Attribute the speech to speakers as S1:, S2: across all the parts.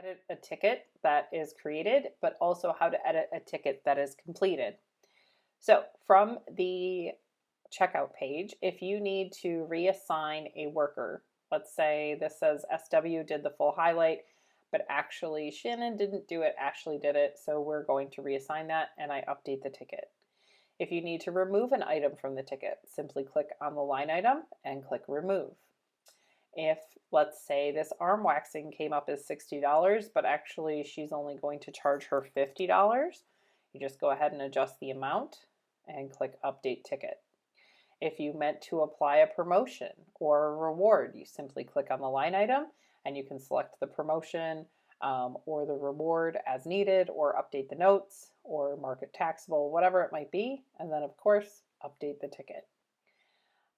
S1: edit a ticket that is created, but also how to edit a ticket that is completed. So from the checkout page, if you need to reassign a worker, let's say this says SW did the full highlight, but actually Shannon didn't do it, Ashley did it, so we're going to reassign that and I update the ticket. If you need to remove an item from the ticket, simply click on the line item and click remove. If, let's say, this arm waxing came up as $60, but actually she's only going to charge her $50, you just go ahead and adjust the amount and click update ticket. If you meant to apply a promotion or a reward, you simply click on the line item and you can select the promotion or the reward as needed, or update the notes or mark it taxable, whatever it might be, and then of course update the ticket.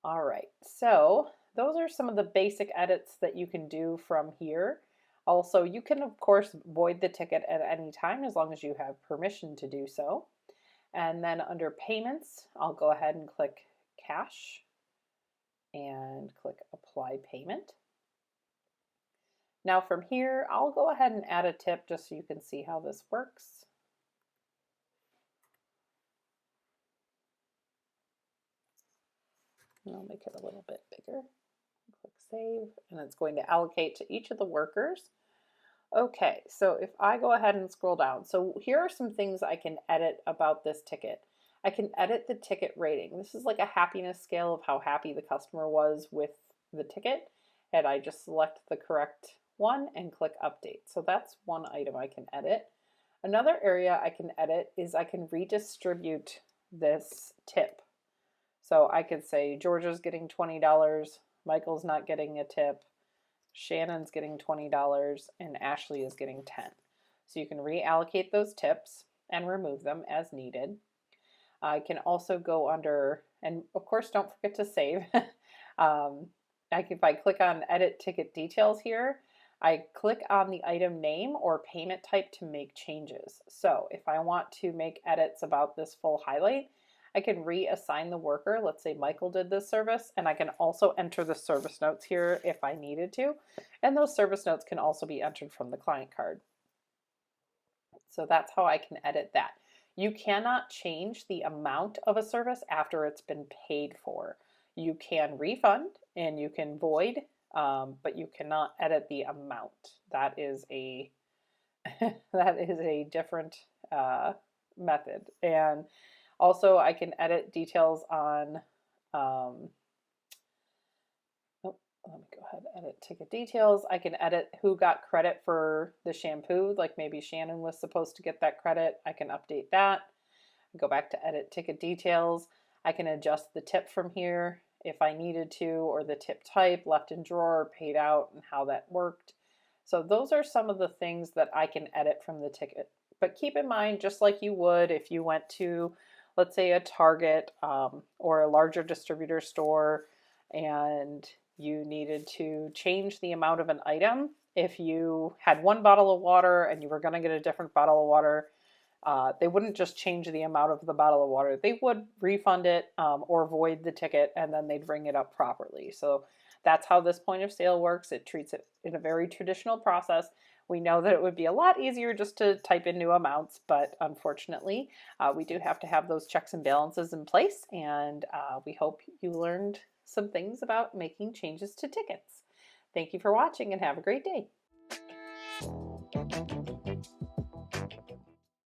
S1: All right, so those are some of the basic edits that you can do from here. Also, you can of course void the ticket at any time as long as you have permission to do so. And then under payments, I'll go ahead and click cash and click apply payment. Now from here, I'll go ahead and add a tip just so you can see how this works. And I'll make it a little bit bigger. Click save, and it's going to allocate to each of the workers. Okay, so if I go ahead and scroll down, so here are some things I can edit about this ticket. I can edit the ticket rating. This is like a happiness scale of how happy the customer was with the ticket, and I just select the correct one and click update. So that's one item I can edit. Another area I can edit is I can redistribute this tip. So I could say Georgia's getting $20, Michael's not getting a tip, Shannon's getting $20, and Ashley is getting $10. So you can reallocate those tips and remove them as needed. I can also go under, and of course don't forget to save. If I click on edit ticket details here, I click on the item name or payment type to make changes. So if I want to make edits about this full highlight, I can reassign the worker. Let's say Michael did this service, and I can also enter the service notes here if I needed to. And those service notes can also be entered from the client card. So that's how I can edit that. You cannot change the amount of a service after it's been paid for. You can refund and you can void, but you cannot edit the amount. That is a different method. And also I can edit details on, let me go ahead and edit ticket details. I can edit who got credit for the shampoo, like maybe Shannon was supposed to get that credit. I can update that. Go back to edit ticket details. I can adjust the tip from here if I needed to, or the tip type, left in drawer, paid out, and how that worked. So those are some of the things that I can edit from the ticket. But keep in mind, just like you would if you went to, let's say, a Target or a larger distributor store, and you needed to change the amount of an item. If you had one bottle of water and you were going to get a different bottle of water, they wouldn't just change the amount of the bottle of water. They would refund it or void the ticket, and then they'd ring it up properly. So that's how this point of sale works. It treats it in a very traditional process. We know that it would be a lot easier just to type in new amounts, but unfortunately, we do have to have those checks and balances in place, and we hope you learned some things about making changes to tickets. Thank you for watching and have a great day.